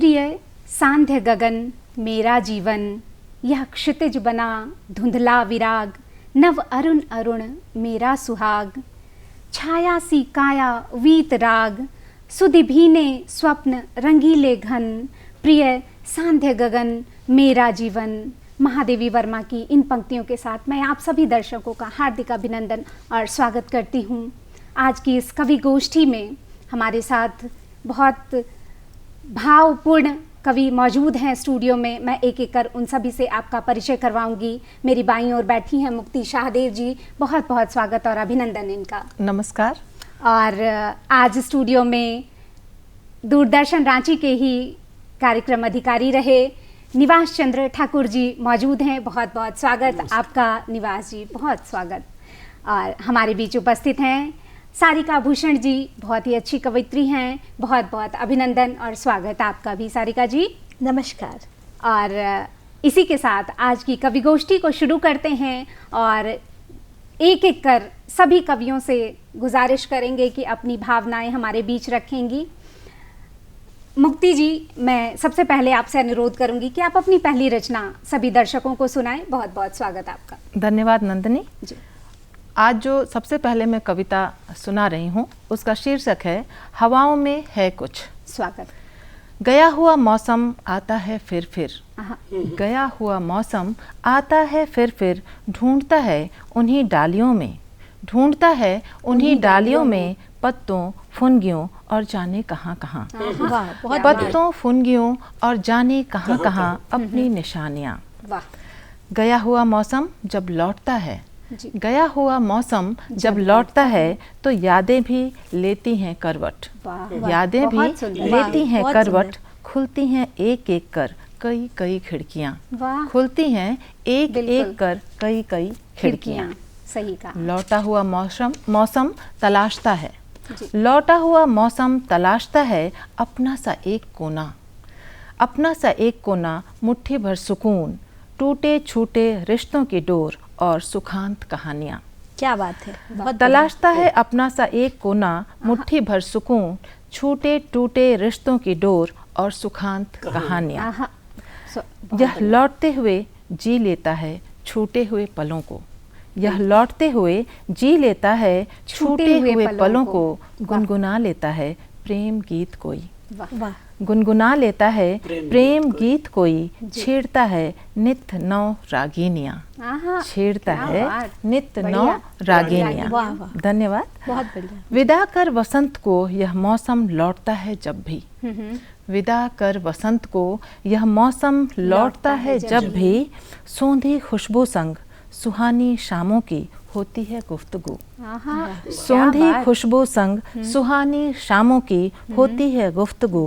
प्रिय सांध्य गगन मेरा जीवन, यह क्षितिज बना धुंधला विराग, नव अरुण अरुण मेरा सुहाग। छाया सी काया वीत राग, सुधि भीने स्वप्न रंगीले घन, प्रिय सांध्य गगन मेरा जीवन। महादेवी वर्मा की इन पंक्तियों के साथ मैं आप सभी दर्शकों का हार्दिक अभिनंदन और स्वागत करती हूँ। आज की इस कवि गोष्ठी में हमारे साथ बहुत भावपूर्ण कवि मौजूद हैं स्टूडियो में। मैं एक एक कर उन सभी से आपका परिचय करवाऊंगी। मेरी बाईं ओर बैठी हैं मुक्ति शाहदेव जी, बहुत बहुत स्वागत और अभिनंदन इनका। नमस्कार। और आज स्टूडियो में दूरदर्शन रांची के ही कार्यक्रम अधिकारी रहे निवास चंद्र ठाकुर जी मौजूद हैं, बहुत बहुत स्वागत आपका निवास जी, बहुत स्वागत। और हमारे बीच उपस्थित हैं सारिका भूषण जी, बहुत ही अच्छी कवयित्री हैं, बहुत बहुत अभिनंदन और स्वागत आपका भी सारिका जी। नमस्कार। और इसी के साथ आज की कवि गोष्ठी को शुरू करते हैं और एक एक कर सभी कवियों से गुजारिश करेंगे कि अपनी भावनाएं हमारे बीच रखेंगी। मुक्ति जी, मैं सबसे पहले आपसे अनुरोध करूंगी कि आप अपनी पहली रचना सभी दर्शकों को सुनाएं। बहुत बहुत स्वागत आपका। धन्यवाद नंदिनी जी। आज जो सबसे पहले मैं कविता सुना रही हूँ उसका शीर्षक है हवाओं में है कुछ। स्वागत। गया हुआ मौसम आता है फिर गया हुआ मौसम आता है फिर ढूंढता है उन्हीं डालियों में, ढूंढता है उन्हीं डालियों में पत्तों फुनगियों और जाने कहाँ कहाँ, पत्तों फुनगियों और जाने कहाँ कहाँ अपनी निशानियाँ। गया हुआ मौसम जब लौटता है, गया हुआ मौसम जब लौटता है तो यादें भी लेती हैं करवट, यादें भी लेती हैं करवट, खुलती हैं एक एक कर कई कई खिड़कियाँ, खुलती हैं एक एक कर कई कई खिड़कियाँ। सही कहा। लौटा हुआ मौसम तलाशता है, लौटा हुआ मौसम तलाशता है अपना सा एक कोना, अपना सा एक कोना, मुट्ठी भर सुकून, टूटे छूटे रिश्तों की डोर और सुखांत कहानियाँ। क्या बात है, बहुत तलाशता है अपना सा एक कोना, मुट्ठी भर सुकून, छूटे टूटे रिश्तों की डोर और सुखांत कहानियाँ। यह लौटते हुए जी लेता है छूटे हुए पलों को, यह लौटते हुए जी लेता है छूटे हुए पलों को, गुनगुना लेता है प्रेम गीत कोई, गुनगुना लेता है प्रेम गीत कोई, छेड़ता है नित नौ रागिनियाँ, छेड़ता है नित नौ रागिनियाँ। धन्यवाद। बहुत बढ़िया। विदा कर वसंत को यह मौसम लौटता है जब भी, विदा कर वसंत को यह मौसम लौटता है जब भी, सोंधी खुशबू संग सुहानी शामों की होती है गुफ्तगू, सोंधी खुशबू संग सुहानी शामों की होती है गुफ्तगू,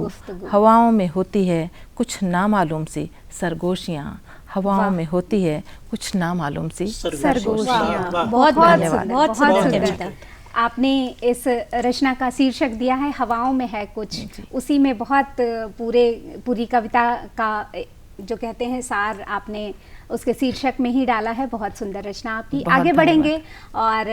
हवाओं में होती है कुछ नामालूम सी सरगोशियाँ, हवाओं में होती है कुछ नामालूम सी सरगोशियाँ। बहुत धन्यवाद। बहुत सुंदर। आपने इस रचना का शीर्षक दिया है हवाओं में है कुछ, उसी में बहुत पूरी कविता का जो कहते हैं सार आपने उसके शीर्षक में ही डाला है। बहुत सुंदर रचना आपकी। आगे बढ़ेंगे और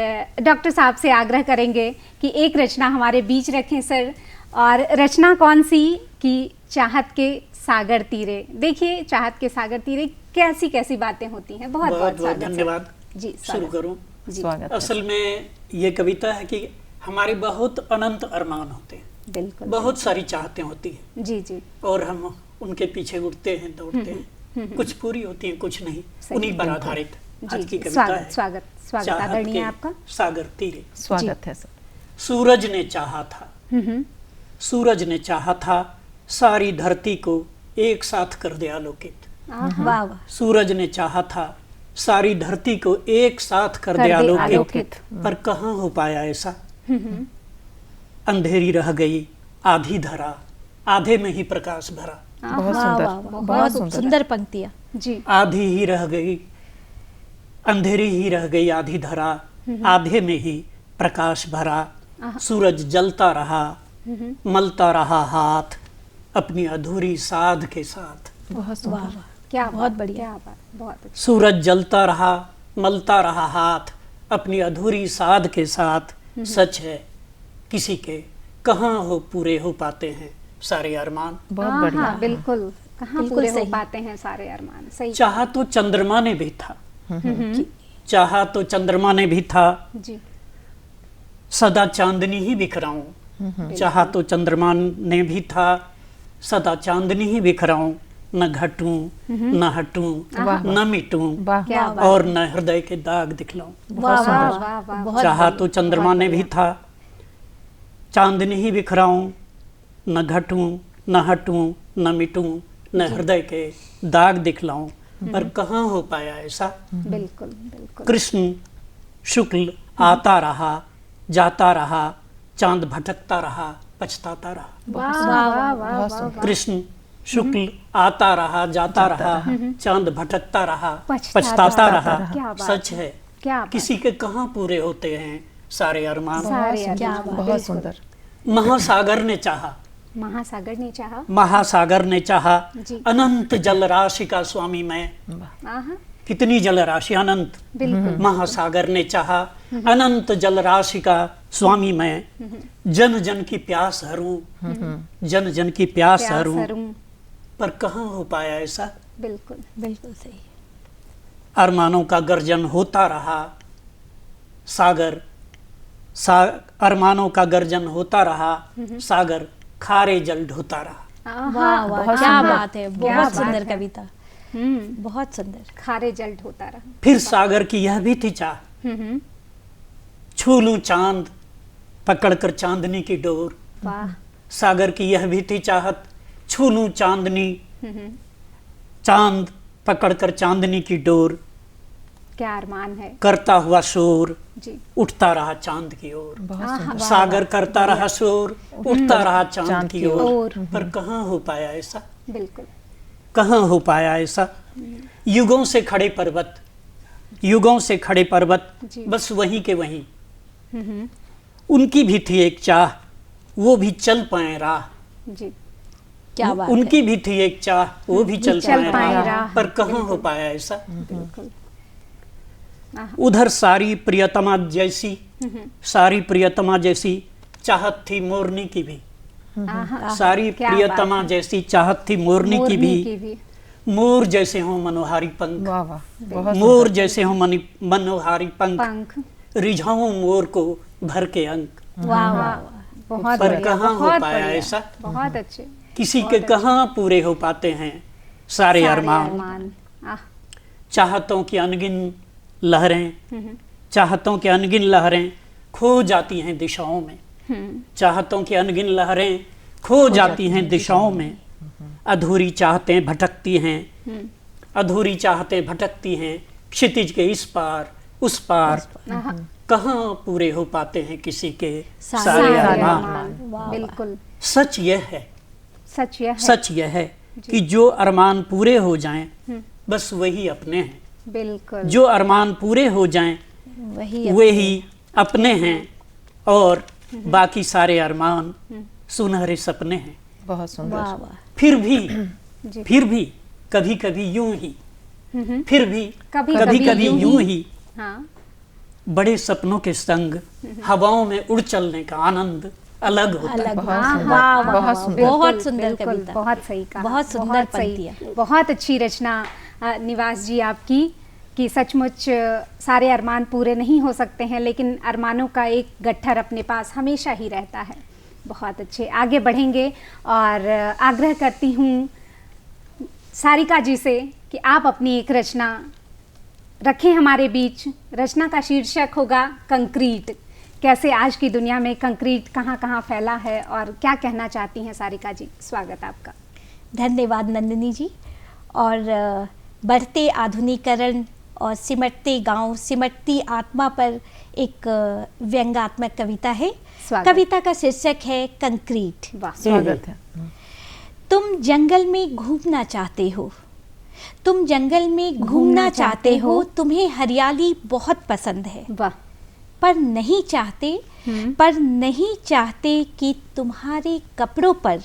डॉक्टर साहब से आग्रह करेंगे कि एक रचना हमारे बीच रखें सर। और रचना कौन सी कि चाहत के सागर तीरे। देखिए चाहत के सागर तीरे कैसी कैसी बातें होती हैं। बहुत बहुत धन्यवाद जी। शुरू करूं। स्वागत। असल में ये कविता है कि हमारे बहुत अनंत अरमान होते हैं, बिल्कुल, बहुत सारी चाहतें होती हैं जी जी, और हम उनके पीछे उड़ते हैं दौड़ते हैं, कुछ पूरी होती हैं कुछ नहीं, उन्हीं पर आधारित आज की कविता है। स्वागत स्वागत आदरणीय आपका। सागर तीरे। स्वागत है सर। सूरज ने चाहा था, सूरज ने चाहा था सारी धरती को एक साथ कर दे आलोकित, वाह वाह। सूरज ने चाहा था सारी धरती को एक साथ कर दे आलोकित, पर कहाँ हो पाया ऐसा। अंधेरी रह गई आधी धरा, आधे में ही प्रकाश भरा। बहुत सुंदर, बहुत सुंदर पंक्तियाँ जी। आधी ही रह गई, अंधेरी ही रह गई आधी धरा, आधे में ही प्रकाश भरा। सूरज जलता रहा, मलता रहा हाथ अपनी अधूरी साध के साथ। बहुत सुंदर, क्या बहुत बढ़िया। क्या बात, बहुत अच्छा। सूरज जलता रहा, मलता रहा हाथ अपनी अधूरी साध के साथ। सच है किसी के कहाँ हो पूरे हो पाते हैं सारे अरमान। बहुत बढ़िया। हाँ, बिल्कुल, कहाँ बिल्कुल पूरे हो सही। पाते हैं सारे अरमान। सही। चाहा तो चंद्रमा ने भी था, चाहा तो चंद्रमा ने भी था, जी। सदा चांदनी ही बिखराऊं। चाहा तो चंद्रमा ने भी था, सदा चांदनी ही बिखराऊं। न घटूं न हटूं न मिटूं, वाह। क्या बात। और न हृदय के दाग दिखलाऊं। वाह वाह वाह, वाह वाह। बहुत चाहा बढ़िया। तो चंद्रमा ने भी था, चांदनी ही बिखराऊं। न घटूं न हटूं न मिटूं, न हृदय के दाग दिखलाऊं। पर कहाँ हो पाया ऐसा। बिल्कुल बिल्कुल। कृष्ण शुक्ल आता रहा, जाता रहा, चांद भटकता रहा, पछताता रहा। वाह वाह, वाह वाह बहुत वाह। कृष्ण शुक्ल आता रहा, जाता रहा, चांद भटकता रहा, पछताता पछताता रहा। रहा। क्या बात सच है। है, क्या बात। किसी के कहाँ पूरे होते हैं सारे अरमान। सारे क्या अरमान, बात। बहुत बिल्कुल। सुंदर। महासागर ने चाहा, महासागर ने चाहा। महासागर ने चाहा, जी। अनंत जल राशि का स्वामी मैं। आहा, कितनी जल राशि, अनंत। बिल्कुल। महासागर ने चाहा, अनंत जल राशि का स्वामी मैं। जन जन की प्यास हरूं, जन जन की प्यास प्यास हरूं। हरूं। पर कहाँ हो पाया ऐसा। बिल्कुल। बिल्कुल सही। अरमानों का गर्जन होता रहा, सागर अरमानों का गर्जन होता रहा, सागर खारे जल ढोता रहा। आहा, वाह वाह बहुत क्या सुंदर। बात है। क्या बहुत बात सुंदर है। कविता। बहुत सुंदर। खारे जल ढोता रहा। फिर सागर की यह भी थी चाह, छू लूं चांद पकड़कर चांदनी की डोर। वाह। सागर की यह भी थी चाहत, छू लूं चांदनी, चांद पकड़कर चांदनी की डोर। क्या अरमान है। करता हुआ शोर जी। उठता रहा चांद की ओर। बहुत आहा, सुंदर। सागर करता रहा शोर, उठता रहा चांद की ओर। ओर। पर कहाँ हो पाया ऐसा, बिल्कुल। कहाँ हो पाया ऐसा। युगों से खड़े पर्वत, युगों से खड़े पर्वत, जी। बस वहीं के वहीं। उनकी भी थी एक चाह, वो भी चल पाए राह। जी। क्या बात उनकी भी थी एक चाह, वो भी चल चल पाए पाए राह। राह। पर कहाँ हो पाया ऐसा। बिल्कुल। उधर सारी प्रियतमा जैसी, सारी प्रियतमा जैसी चाहत थी मोरनी की भी। आहा, सारी क्या प्रियतमा बात है। जैसी चाहत थी मोरनी की भी। भी। मोर जैसे हो मनोहारी पंख, वाह वाह। बहुत मोर जैसे हो मनोहारी पंख, पंख। रिझाऊं मोर को भर के अंक। वाह वाह। बहुत पर बढ़िया, कहाँ हो बहुत पाया बढ़िया, ऐसा? बहुत अच्छे। किसी के कहाँ पूरे हो पाते हैं सारे सारे अरमान। अरमान। आह, चाहतों की अनगिन लहरें, चाहतों की अनगिन लहरें खो जाती हैं दिशाओं में। चाहतों की अनगिन लहरें खो जाती हैं दिशाओं में। अधूरी चाहतें भटकती हैं, अधूरी चाहतें भटकती हैं, क्षितिज के इस पार उस पार। आहा, कहाँ पूरे हो पाते हैं किसी के सारे सारे सारे अरमान। अरमान। वाह, बिल्कुल। सच यह है, सच यह है। सच यह है कि जो अरमान पूरे हो जाएं, बस वही अपने हैं। बिल्कुल। जो अरमान पूरे हो जाएं, वही वे ही अपने हैं, और बाकी सारे अरमान सुनहरे सपने हैं। बहुत सुंदर। वाह वाह। फिर जी। भी कभी कभी यूं ही, फिर भी कभी कभी कभी कभी यूं ही हाँ, बड़े सपनों के संग हवाओं में उड़ चलने का आनंद अलग होता है। अलग। बहुत वाह सुंदर। वाह वाह, बहुत वाह, सुंदर। बहुत बिल्कुल, सुंदर बिल्कुल, कविता। बहुत सही कहा। बहुत सुंदर बहुत सही, पंक्तियाँ। बहुत अच्छी रचना निवास जी आपकी, कि सचमुच सारे अरमान पूरे नहीं हो सकते हैं, लेकिन अरमानों का एक गट्ठर अपने पास हमेशा ही रहता है। बहुत अच्छे। आगे बढ़ेंगे और आग्रह करती हूँ सारिका जी से कि आप अपनी एक रचना रखें हमारे बीच। रचना का शीर्षक होगा कंक्रीट। कैसे आज की दुनिया में कंक्रीट कहाँ कहाँ फैला है और क्या कहना चाहती हैं सारिका जी। स्वागत आपका। धन्यवाद नंदिनी जी। और बढ़ते आधुनिकीकरण और सिमटते गांव, सिमटती आत्मा पर एक व्यंग्यात्मक कविता है। स्वागत। कविता का शीर्षक है कंक्रीट। वाह। स्वागत है। तुम जंगल में घूमना चाहते हो, तुम जंगल में घूमना चाहते हो, तुम्हें हरियाली बहुत पसंद है, वाह। पर नहीं चाहते कि तुम्हारे कपड़ों पर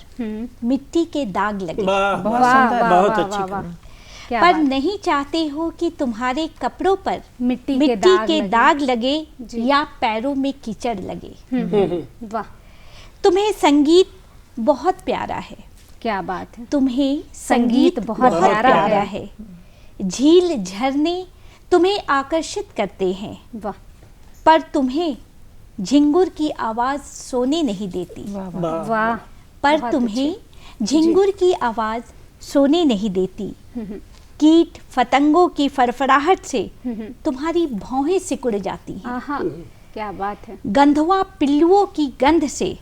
मिट्टी के दाग लगे। वाह, बहुत वाह, सुंदर। वाह, बहुत वाह, अच्छी वाह, वाह। कविता। क्या पर बात। नहीं चाहते हो कि तुम्हारे कपड़ों पर मिट्टी के दाग लगे जी। या पैरों में कीचड़ लगे। वाह। तुम्हें संगीत बहुत प्यारा है। क्या बात है। तुम्हें संगीत बहुत प्यारा है। झील झरने तुम्हें आकर्षित करते हैं, वाह पर तुम्हें झिंगुर की आवाज सोने नहीं देती। वाह वाह। वाह। पर बहुत तुम्हें झिंगुर की आवाज सोने नहीं देती। कीट फतंगों की फड़फड़ाहट से तुम्हारी भौहें सिकुड़ जाती हैं। आहा, क्या बात है। गंधवा पिल्लुओं की गंध से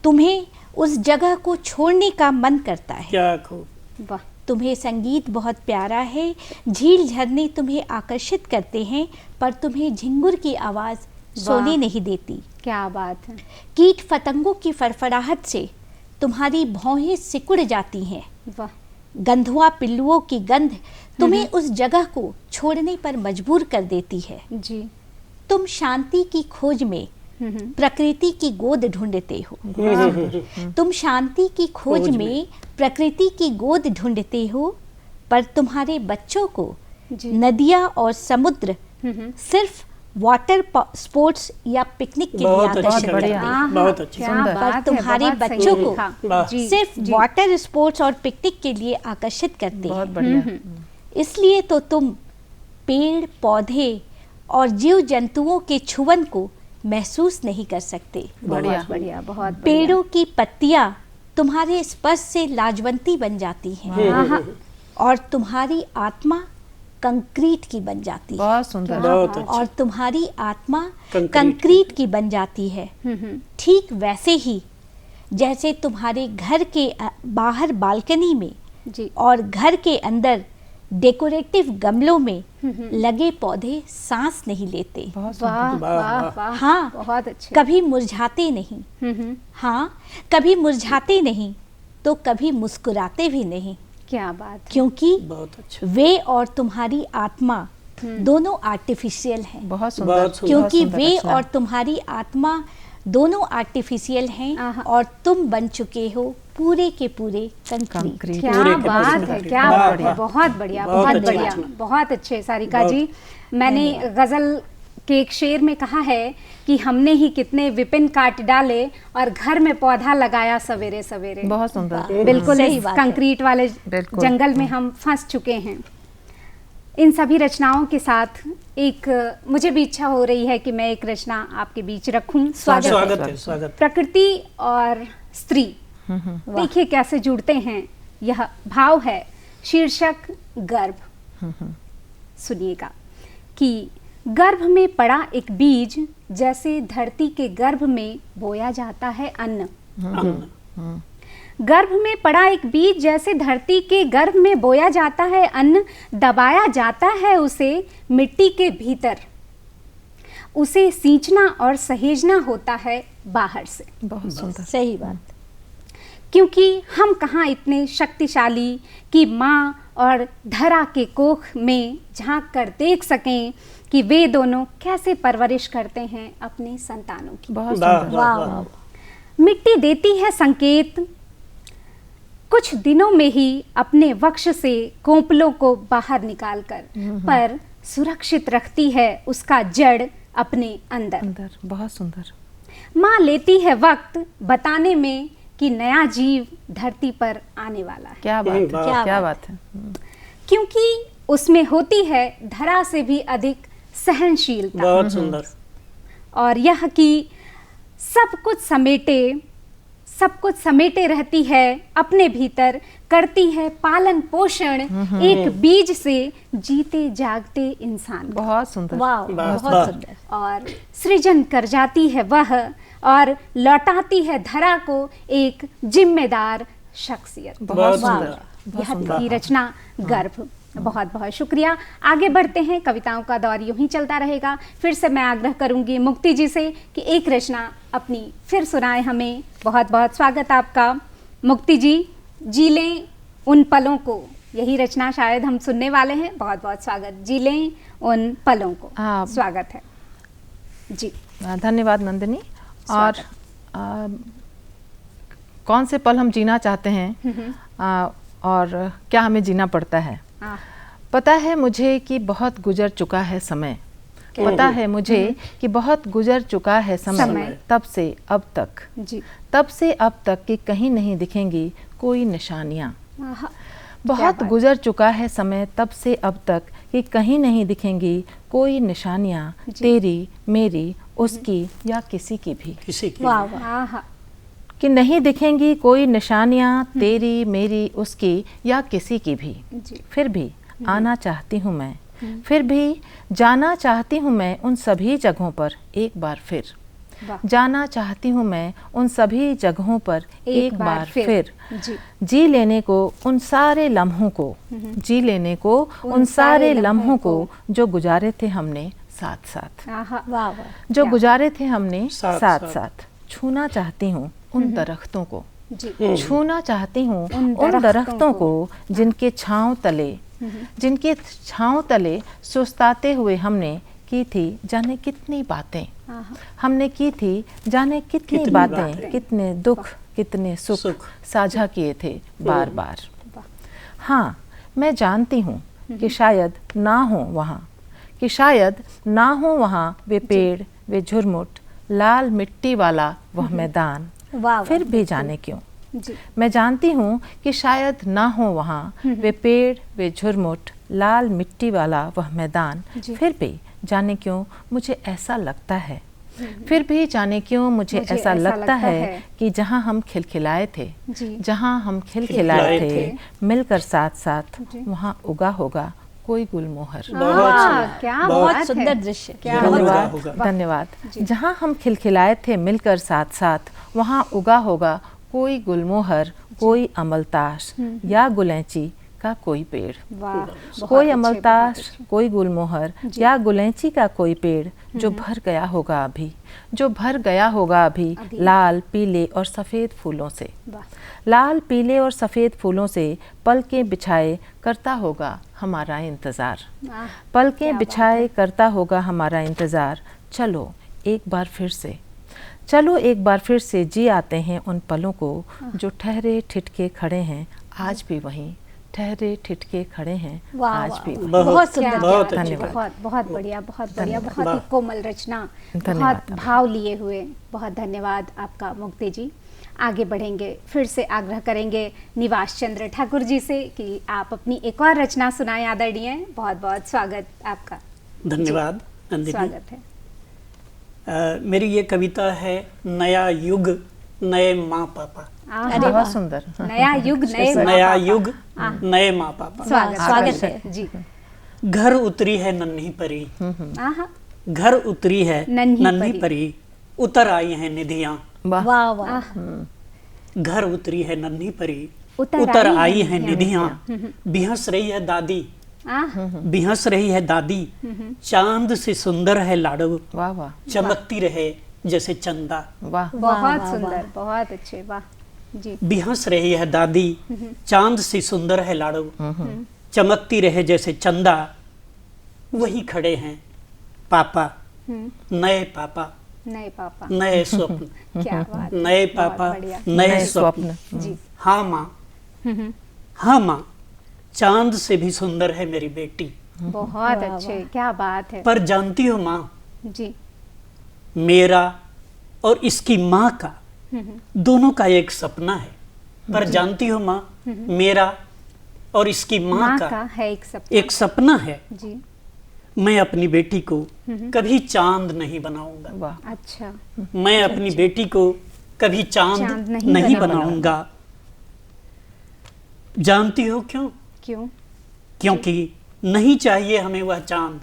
तुम्हें उस जगह को छोड़ने का मन करता है। क्या खूब। वाह तुम्हें संगीत बहुत प्यारा है। झील झरने तुम्हें आकर्षित करते हैं, पर तुम्हें झिंगुर की आवाज सोने नहीं देती। क्या बात है। कीट फतंगों की फड़फड़ाहट से तुम्हारी भौहें सिकुड़ जाती हैं। वाह गंधुआ पिल्लुओं की गंध तुम्हें उस जगह को छोड़ने पर मजबूर कर देती है। जी। तुम शांति की खोज में प्रकृति की गोद ढूंढते हो। तुम शांति की खोज में प्रकृति की गोद ढूंढते हो, पर तुम्हारे बच्चों को जी। नदियाँ और समुद्र सिर्फ वाटर स्पोर्ट्स या पिकनिक के लिए बहुत आकर्षित अच्छा करते लगा। हैं। आहा, बहुत अच्छी। क्या सुंदर। बात पर है, तुम्हारे बहुत सही बच्चों को लिखा। वाह। जी, सिर्फ जी। वाटर स्पोर्ट्स और पिकनिक के लिए आकर्षित करते बहुत हैं। बढ़िया। इसलिए तो तुम पेड़ पौधे और जीव जंतुओं के छुवन को महसूस नहीं कर सकते। बढ़िया। बहुत बढ़िया, बहुत बढ़िया। पेड़ों की पत्तियां तुम्हारे स्पर्श से लाजवंती बन जाती हैं, आहा, और तुम्हारी आत्मा कंक्रीट की बन जाती है। बहुत सुंदर। बहुत अच्छा। और तुम्हारी आत्मा कंक्रीट कंक्रीट की बन जाती है। ठीक वैसे ही जैसे तुम्हारे घर के बाहर बालकनी में जी। और घर के अंदर डेकोरेटिव गमलों में लगे पौधे सांस नहीं लेते। बहुत वाह सुंदर। वाह, वाह वाह। वाह। हाँ, बहुत अच्छे। कभी मुरझाते नहीं। हाँ, कभी मुरझाते नहीं तो कभी मुस्कुराते भी नहीं, क्या बात है। क्योंकि बहुत अच्छा। वे और तुम्हारी आत्मा दोनों आर्टिफिशियल हैं। बहुत सुंदर। बहुत सुंदर। क्योंकि बहुत सुंदर वे रचना। और तुम्हारी आत्मा दोनों आर्टिफिशियल हैं, आहा। और तुम बन चुके हो पूरे के पूरे कंक्रीट। कंक्रीट। क्या पूरे के बात पूरे है, के क्या वाह, बात है। वाह। बहुत बढ़िया, बहुत बहुत अच्छी बढ़िया, रचना। बहुत अच्छे सारिका बहुत। जी। मैंने गजल के एक शेर में कहा है कि हमने ही कितने विपिन काट डाले और घर में पौधा लगाया सवेरे सवेरे। बहुत सुंदर। बिल्कुल सही इस बात है। कंक्रीट वाले बिल्कुल। जंगल में हम फंस चुके हैं। इन सभी रचनाओं के साथ एक मुझे भी इच्छा हो रही है कि मैं एक रचना आपके बीच रखूं। स्वागत है, स्वागत। प्रकृति और स्त्री देखिए कैसे जुड़ते हैं। यह भाव है, शीर्षक गर्भ। सुनिएगा कि गर्भ में पड़ा एक बीज जैसे धरती के गर्भ में बोया जाता है अन्न। गर्भ में पड़ा एक बीज जैसे धरती के गर्भ में बोया जाता है अन्न, दबाया जाता है उसे मिट्टी के भीतर, उसे सींचना और सहेजना होता है बाहर से। बहुत सुंदर। सही बात। क्योंकि हम कहाँ इतने शक्तिशाली कि माँ और धरा के कोख में झांक कर देख सकें कि वे दोनों कैसे परवरिश करते हैं अपने संतानों की। बहुत वाह, सुंदर। वाह, वाह, वाह। वाह। मिट्टी देती है संकेत, कुछ दिनों में ही अपने वक्ष से कोंपलों को बाहर निकालकर, पर सुरक्षित रखती है उसका जड़ अपने अंदर। अंदर। बहुत सुंदर। माँ लेती है वक्त बताने में कि नया जीव धरती पर आने वाला है, क्या बात है। वाह। क्या बात है। क्योंकि उसमें होती है धरा से भी अधिक सहनशीलता, बहुत सुंदर। और यह कि सब कुछ समेटे रहती है अपने भीतर, करती है पालन पोषण एक बीज से जीते जागते इंसान का। बहुत सुंदर। वाह, वाह, बहुत वाह। सुंदर। और सृजन कर जाती है वह, और लौटाती है धरा को एक जिम्मेदार शख्सियत। बहुत वाह। सुंदर। यह थी रचना गर्भ। बहुत बहुत शुक्रिया। आगे बढ़ते हैं, कविताओं का दौर यूं ही चलता रहेगा। फिर से मैं आग्रह करूंगी मुक्ति जी से कि एक रचना अपनी फिर सुनाए हमें। बहुत बहुत स्वागत आपका मुक्ति जी। जी लें उन पलों को, यही रचना शायद हम सुनने वाले हैं। बहुत बहुत स्वागत। जी लें उन पलों को, हाँ। स्वागत है जी। धन्यवाद नंदिनी। और कौन से पल हम जीना चाहते हैं और क्या हमें जीना पड़ता है। हाँ। पता है मुझे कि बहुत गुजर चुका है समय, पता है मुझे कि बहुत गुजर चुका है समय तब से अब तक, जी। तब से अब तक कि कहीं नहीं दिखेंगी कोई निशानियाँ। आहा, बहुत गुजर चुका है समय तब से अब तक कि कहीं नहीं दिखेंगी कोई निशानियाँ, तेरी मेरी उसकी या किसी की भी। किसी की वाह वाह। आहा, कि नहीं दिखेंगी कोई निशानियाँ, तेरी मेरी उसकी या किसी की भी। जी। फिर भी आना चाहती हूँ मैं, फिर भी जाना चाहती हूँ मैं उन सभी जगहों पर एक बार फिर। वाह। जाना चाहती हूँ मैं उन सभी जगहों पर एक बार फिर। जी। जी लेने को उन सारे लम्हों को, जी लेने को उन सारे लम्हों को जो गुजारे थे हमने साथ साथ, आहा, वाह वाह। जो क्या गुजारे थे हमने साथ साथ साथ। साथ। छूना चाहती हूँ उन दरख्तों को, जी। छूना चाहती हूँ उन उन दरख्तों दरख्तों को जिनके छांव तले, जिनके छांव तले सुस्ताते हुए हमने की थी जाने कितनी बातें, आहा, हमने की थी जाने कितनी कितनी बातें, बातें। कितने दुख कितने सुख सुख। साझा किए थे बार बार। वाह। हाँ, मैं जानती हूँ कि शायद ना हो वहाँ, कि शायद ना हो वहाँ वे पेड़, वे झुरमुट, लाल मिट्टी वाला वह मैदान। वाह वाह। फिर भी जाने क्यों, जी। मैं जानती हूँ कि शायद ना हो वहाँ वे पेड़, वे झुरमुट, लाल मिट्टी वाला वह मैदान। जी। फिर भी जाने क्यों मुझे ऐसा लगता है, फिर भी जाने क्यों मुझे ऐसा लगता है कि जहाँ हम खिलखिलाए थे, जी। जहाँ हम खिलखिलाए खिलखिलाए थे मिलकर साथ साथ, जी। वहाँ उगा होगा कोई गुलमोहर। बहुत आहा, सुंदर। क्या बहुत बात सुंदर है। दृश्य। क्या जरूर धन्यवाद, होगा। धन्यवाद। जी। जहाँ हम खिलखिलाए थे मिलकर साथ साथ, वहाँ उगा होगा कोई गुलमोहर, कोई अमलताश या गुलैची का कोई पेड़। वाह, बहुत कोई अच्छे, अमलताश, बहुत अच्छे। कोई गुलमोहर या गुलैची का कोई पेड़ जो भर गया होगा अभी, जो भर गया होगा अभी लाल, पीले और सफ़ेद फूलों से। वाह। लाल, पीले और सफ़ेद फूलों से पलकें बिछाए करता होगा हमारा इंतज़ार। आह, पलकें क्या बात बिछाए करता होगा हमारा इंतज़ार। चलो एक बार फिर से, चलो एक बार फिर से जी आते हैं उन पलों को जो ठहरे ठिठके खड़े हैं आज भी वहीं, ठहरे ठिठके खड़े हैं वाह आज वाह। भी वहीं। बहुत क्या सुंदर। बहुत बात है, धन्यवाद। बहुत बहुत बढ़िया, बहुत बढ़िया, बहुत ही वाह। कोमल रचना, धन्यवाद। बहुत भाव लिए हुए। बहुत धन्यवाद आपका मुक्ति जी। आगे बढ़ेंगे, फिर से आग्रह करेंगे निवास चंद्र ठाकुर जी से कि आप अपनी एक और रचना सुनाएं आदरणीय। बहुत बहुत स्वागत आपका। धन्यवाद नंदिनी। स्वागत है। मेरी ये कविता है नया युग नए माँ पापा। आहा, अरे बहुत वाह। सुंदर। नया युग नए माँ नया पापा। युग नए माँ पापा। स्वागत स्वागत है है। जी। घर उतरी है नन्ही परी, आहा, घर उतरी है नन्ही नन्ही परी। परी, उतर आई हैं निधियाँ। वाह, वाह वाह। आह, घर उतरी है नन्ही परी, उतर उतर आई आई हैं हैं निधियाँ। बिहस रही है दादी, आह, बिहस रही है दादी, चांद से सुंदर है लाडो, वाह वाह चमकती रहे जैसे चंदा। वाह। बहुत वाह, सुंदर, वाह। बहुत अच्छे। वाह जी। बिहस रही है दादी, चांद से सुंदर है लाडो, चमकती रहे जैसे चंदा। वही खड़े हैं पापा, नए पापा, नए पापा। नए स्वप्न, क्या बात है, नए बहुत पापा, बढ़िया। नए स्वप्न। जी। हाँ माँ, हाँ माँ, चांद से भी सुंदर है मेरी बेटी। बहुत वाह, अच्छे, वाह। क्या बात है। पर जानती हो माँ, जी। मेरा और इसकी माँ का दोनों का एक सपना है। पर जानती हो माँ, मेरा और इसकी माँ माँ का का है एक सपना। एक सपना है। जी। मैं अपनी बेटी को कभी चांद नहीं बनाऊंगा। वाह। अच्छा। मैं अपनी बेटी को कभी चांद चांद नहीं नहीं बनाऊंगा। बनाऊंगा। जानती हो क्यों? क्यों? क्योंकि नहीं चाहिए हमें वह चांद,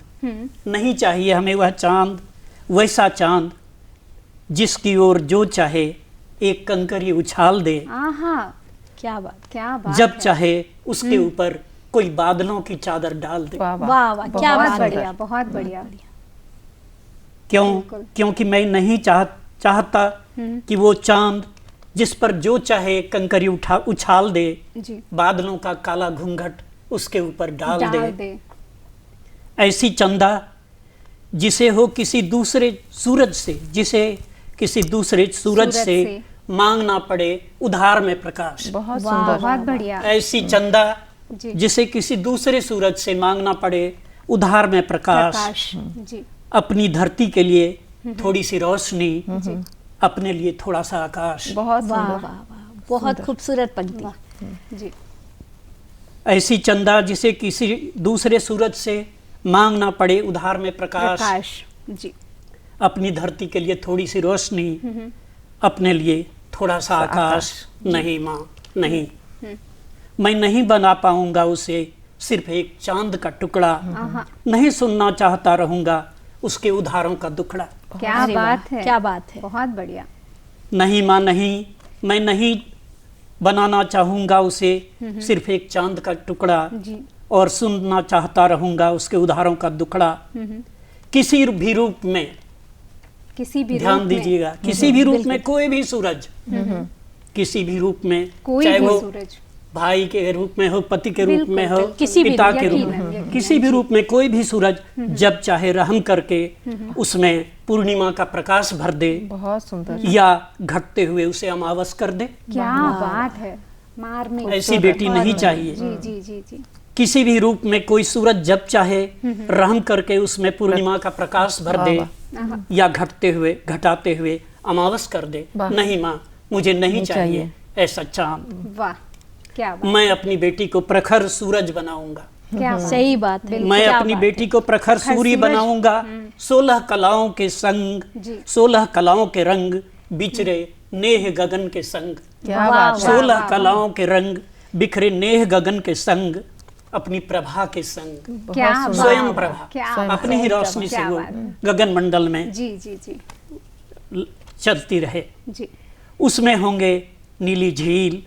नहीं चाहिए हमें वह चांद, वैसा चांद जिसकी ओर जो चाहे एक कंकरी उछाल दे, आहा, क्या बात। क्या बात जब है। चाहे उसके ऊपर कोई बादलों की चादर डाल दे। वाह वाह। वाह वाह। क्या बहुत बात बढ़िया, है। बहुत बढ़िया। क्यों? बिल्कुल। क्योंकि मैं नहीं चाहता कि वो चांद जिस पर जो चाहे कंकरी उछाल दे, जी। बादलों का काला घूंघट उसके ऊपर डाल डाल दे। दे। ऐसी चंदा जिसे हो किसी दूसरे सूरज से, जिसे किसी दूसरे सूरज सूरज से से मांगना पड़े उधार में प्रकाश। बहुत वाह, सुंदर। बहुत बढ़िया। ऐसी चंदा जी। जिसे किसी दूसरे सूरज से मांगना पड़े उधार में प्रकाश। प्रकाश। जी। अपनी धरती के लिए थोड़ी सी रोशनी, अपने लिए थोड़ा सा आकाश। बहुत वाह सुंदर। वाह वाह, बहुत खूबसूरत पंक्ति। जी ऐसी चंदा जिसे किसी दूसरे सूरज से मांगना पड़े उधार में प्रकाश। प्रकाश। जी अपनी धरती के लिए थोड़ी सी रोशनी, अपने लिए थोड़ा सा आकाश। नहीं माँ नहीं, मैं नहीं बना पाऊंगा उसे, सिर्फ एक चांद का टुकड़ा। नहीं सुनना चाहता रहूंगा उसके उधारों का दुखड़ा। क्या अरे वाह, बात है, क्या बात है। बहुत बढ़िया। नहीं माँ नहीं, मैं नहीं बनाना चाहूंगा उसे, सिर्फ एक चांद का टुकड़ा। जी और सुनना चाहता रहूंगा उसके उधारों का दुखड़ा। किसी भी रूप में, किसी भी ध्यान रूप में, दीजिएगा, किसी भी रूप में कोई भी सूरज, किसी भी रूप में, कोई चाहे भी वो सूरज, भाई के रूप में हो, पति के रूप बिल्कुल, में हो, बिल्कुल। किसी भी पिता रूप के में, रूप यकीनन, में, यकीनन, किसी भी रूप में कोई भी सूरज जब चाहे रहम करके उसमें पूर्णिमा का प्रकाश भर दे, बहुत सुंदर। या घटते हुए उसे अमावस कर दे। क्या बात है, मार में ऐसी बेटी नहीं चाहिए। जी जी जी जी। किसी भी रूप में कोई सूरज जब चाहे रहम करके उसमें पूर्णिमा का प्रकाश भर दे, या घटते हुए घटाते हुए अमावस कर दे। वाह। नहीं माँ, मुझे नहीं नहीं चाहिए चाहिए। ऐसा चांद। वाह क्या बात, मैं अपनी बेटी को प्रखर सूरज बनाऊंगा। क्या बात। सही बात है। मैं क्या अपनी बात बेटी को प्रखर सूर्य सूरज। बनाऊंगा। 16 कलाओं के संग, जी। 16 कलाओं के रंग बिछरे नेह गगन के संग। क्या वाह, बात है। 16 कलाओं के रंग बिखरे नेह गगन के संग, अपनी प्रभा के संग। क्या बहुत सुंदर। स्वयं बात, प्रभा, क्या अपनी ही बात, रोशनी से क्या वो बात। गगन मंडल में जी जी जी चलती रहे। जी। उसमें होंगे नीली झील,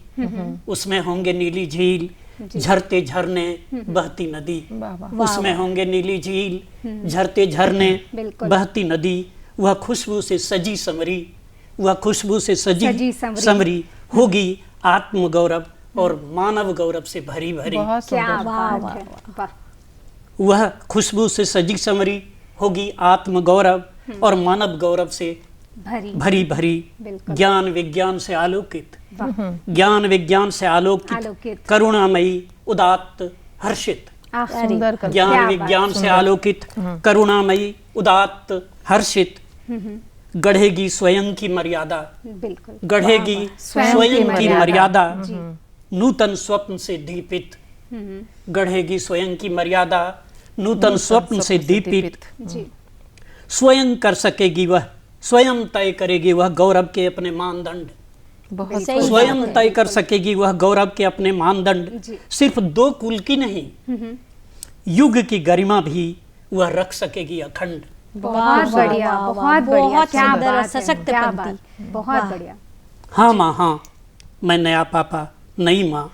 उसमें होंगे नीली झील, झरते झरने बहती नदी। वाह वाह। उसमें होंगे नीली झील, झरते झरने बिल्कुल। बहती नदी। वह खुशबू से सजी समरी, वह खुशबू से सजी सजी संवरी। समरी होगी आत्म गौरव और मानव गौरव से भरी भरी। बहुत क्या सुंदर। बात वाह, है, वाह। वह खुशबू से सजी समरी होगी आत्म गौरव और मानव गौरव से भरी भरी भरी। बिल्कुल। ज्ञान विज्ञान से आलोकित, वाह। ज्ञान विज्ञान से आलोकित, आलोकित। करुणामयी उदात्त हर्षित। आह, सुंदर कल्पना। ज्ञान क्या बात, विज्ञान से आलोकित, करुणामयी उदात्त हर्षित, गढ़ेगी स्वयं की मर्यादा, बिल्कुल। गढ़ेगी स्वयं स्वयं की की मर्यादा। मर्यादा, नूतन स्वप्न से दीपित। गढ़ेगी स्वयं की मर्यादा, नूतन स्वप्न से दीपित। जी स्वयं कर सकेगी वह, स्वयं तय करेगी वह गौरव के अपने मानदंड। बहुत सही स्वयं बात है। तय कर सकेगी वह गौरव के अपने मानदंड। जी। सिर्फ 2 कुल की नहीं, युग की गरिमा भी वह रख सकेगी अखंड। बहुत वाह, बढ़िया, वाह, वाह, बहुत बढ़िया। बहुत क्या सुंदर और बात है, सशक्त क्या पंक्ति। बात, बहुत वाह। बढ़िया। हाँ माँ हाँ, मैं नया पापा नई माँ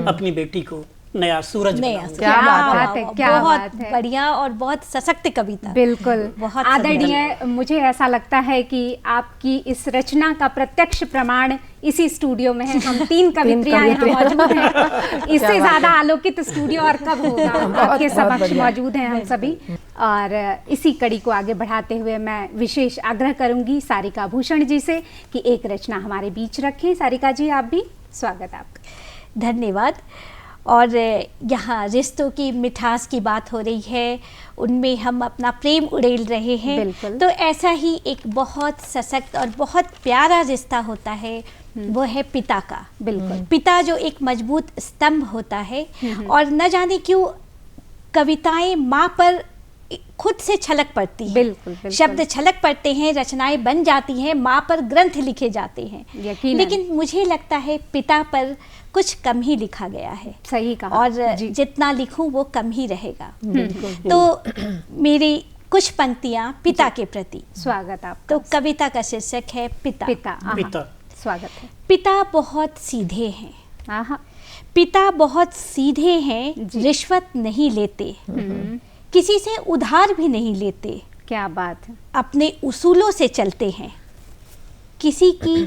अपनी बेटी को नया सूरज नया बनाऊंगा। क्या बात है, क्या बहुत बात है। बढ़िया और बहुत सशक्त कविता। बिल्कुल बहुत आदरणीय, मुझे ऐसा लगता है कि आपकी इस रचना का प्रत्यक्ष प्रमाण इसी स्टूडियो में है। हम 3 कवित्रियां यहाँ मौजूद हैं। इससे ज्यादा आलोकित स्टूडियो और कब होगा। आपके समक्ष मौजूद हैं हम सभी। और इसी कड़ी को आगे बढ़ाते हुए मैं विशेष आग्रह करूंगी सारिका भूषण जी से कि एक रचना हमारे बीच रखें। सारिका जी, आप भी, स्वागत आपका। धन्यवाद। और यहाँ रिश्तों की मिठास की बात हो रही है, उनमें हम अपना प्रेम उड़ेल रहे हैं। बिल्कुल। तो ऐसा ही एक बहुत सशक्त और बहुत प्यारा रिश्ता होता है, वो है पिता का। बिल्कुल। पिता जो एक मजबूत स्तंभ होता है, और न जाने क्यों कविताएं माँ पर खुद से छलक पड़ती हैं। बिल्कुल, बिल्कुल। शब्द छलक पड़ते हैं, रचनाएं बन जाती हैं, माँ पर ग्रंथ लिखे जाते हैं। यकीनन। लेकिन मुझे लगता है पिता पर कुछ कम ही लिखा गया है, सही कहा। और जी। जितना लिखूं वो कम ही रहेगा। तो मेरी कुछ पंक्तियां पिता के प्रति। स्वागत आपका। तो कविता का शीर्षक है पिता। पिता, आहा, पिता। स्वागत है। पिता बहुत सीधे हैं, आहा, पिता बहुत सीधे हैं, जी। रिश्वत नहीं लेते, किसी से उधार भी नहीं लेते, क्या बात है। अपने उसूलों से चलते हैं, किसी की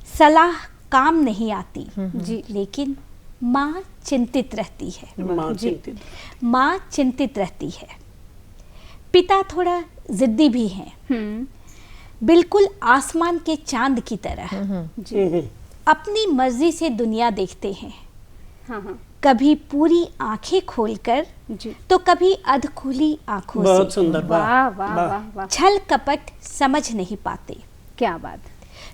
सलाह काम नहीं आती, जी। लेकिन माँ चिंतित रहती है। माँ जी। चिंतित। माँ चिंतित रहती है। पिता थोड़ा जिद्दी भी हैं, बिल्कुल आसमान के चांद की तरह। जी। अपनी मर्जी से दुनिया देखते हैं, हाँ हाँ कभी पूरी आंखें खोलकर जी। तो कभी अध खुली आंखों बहुत से। सुंदर। वाह वाह वाह वाह, छल कपट समझ नहीं पाते। क्या बात।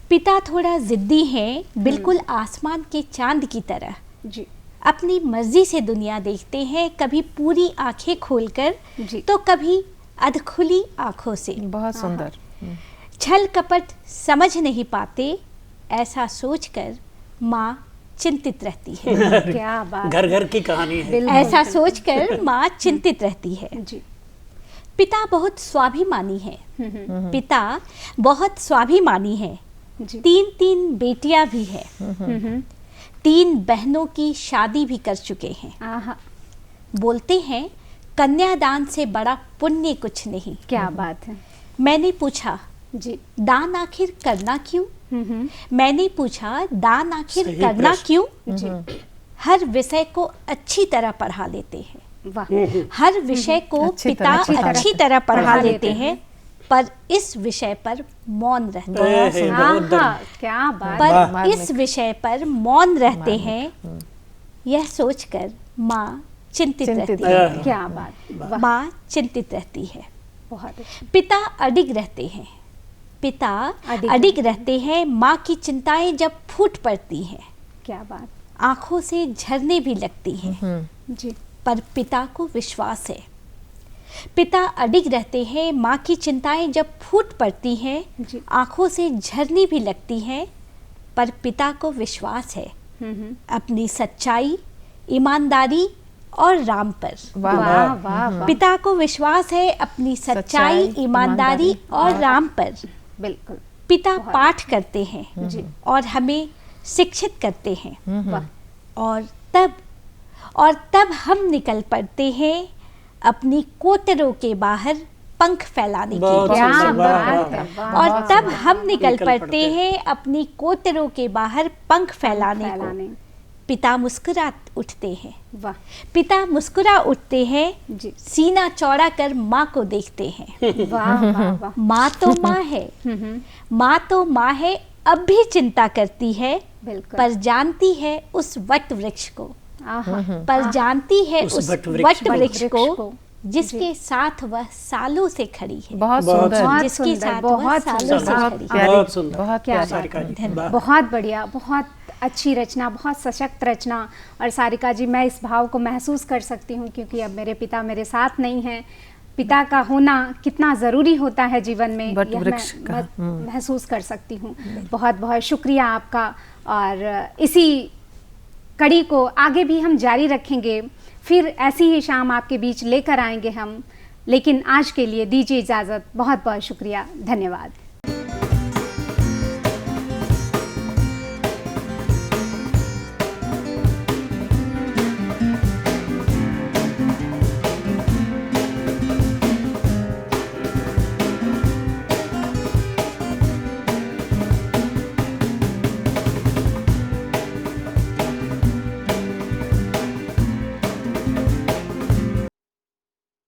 पिता थोड़ा जिद्दी हैं, बिल्कुल आसमान के चांद की तरह। जी अपनी मर्जी से दुनिया देखते हैं, कभी पूरी आंखें खोलकर जी। तो कभी अधखुली आंखों से। बहुत सुंदर। छल कपट समझ नहीं पाते, ऐसा सोचकर माँ चिंतित रहती है। क्या बात। घर घर की कहानी है। बिल्कुल, ऐसा सोचकर माँ चिंतित रहती है। जी। पिता बहुत स्वाभिमानी है। पिता बहुत स्वाभिमानी है। जी 3 बेटियां भी हैं। 3 बहनों की शादी भी कर चुके हैं। आहा, बोलते हैं कन्यादान से बड़ा पुण्य कुछ नहीं। क्या बात है। मैंने पूछा जी दान आखिर करना क्यों? मैंने पूछा दान आखिर सही करना प्रश्न। क्यों? जी हर विषय को अच्छी तरह पढ़ा लेते हैं। वाह। हर विषय को अच्छी पिता तरह अच्छी तरह पढ़ा पढ़ा लेते लेते हैं, पर इस विषय पर मौन रहते हैं। ए, बहुत आहा, क्या बात। पर इस विषय पर मौन रहते हैं, यह सोचकर माँ चिंतित रहती है। क्या बात। माँ चिंतित रहती है। बहुत अच्छा। पिता अडिग रहते हैं। पिता अडिग रहते हैं। माँ की चिंताएं जब फूट पड़ती हैं, क्या बात। आंखों से झरने भी लगती हैं, जी पर पिता को विश्वास है। पिता अडिग रहते हैं। माँ की चिंताएं जब फूट पड़ती हैं, जी। आंखों से झरने भी लगती हैं, पर पिता को विश्वास है अपनी सच्चाई, ईमानदारी और राम पर। वाह वाह वाह वाह। पिता को विश्वास है अपनी सच्चाई, ईमानदारी और राम पर। बिल्कुल। पिता पाठ करते हैं जी। और हमें शिक्षित करते हैं, वाह। और तब हम निकल पड़ते हैं अपनी कोटरों के बाहर पंख फैलाने के बहुत लिए। क्या सुंदर। वाह, बात वाह, है। वाह। वाह, और तब हम निकल निकल पड़ते पड़ते हैं अपनी कोटरों के बाहर पंख फैलाने को। फैलाने। पिता मुस्कुरा उठते हैं। वाह। पिता मुस्कुरा उठते हैं, जी। सीना चौड़ा कर माँ को देखते हैं। वाह वाह वाह। माँ तो माँ है, माँ तो माँ है, अब भी चिंता करती है, बिल्कुल। पर जानती है उस वट वृक्ष को। आहा, पर जानती है उस उस वट वट वृक्ष वृक्ष को। को जिसके साथ वह सालों से खड़ी है। बहुत बहुत सुंदर। बहुत जिसके सुंदर, साथ वह बहुत सालों सुंदर। से बहुत खड़ी है। प्यारी, बहुत सुंदर। बहुत क्या प्यारी। सारिका जी, धन्यवाद। वाह। बहुत बढ़िया, बहुत अच्छी रचना, बहुत सशक्त रचना। और सारिका जी, मैं इस भाव को महसूस कर सकती हूँ क्योंकि अब मेरे पिता मेरे साथ नहीं हैं। पिता का होना कितना ज़रूरी होता है जीवन में, वट यह वृक्ष मैं का, महसूस कर सकती हूँ। बहुत बहुत शुक्रिया आपका। और इसी कड़ी को आगे भी हम जारी रखेंगे, फिर ऐसी ही शाम आपके बीच लेकर आएंगे हम। लेकिन आज के लिए दीजिए इजाज़त। बहुत बहुत शुक्रिया, धन्यवाद।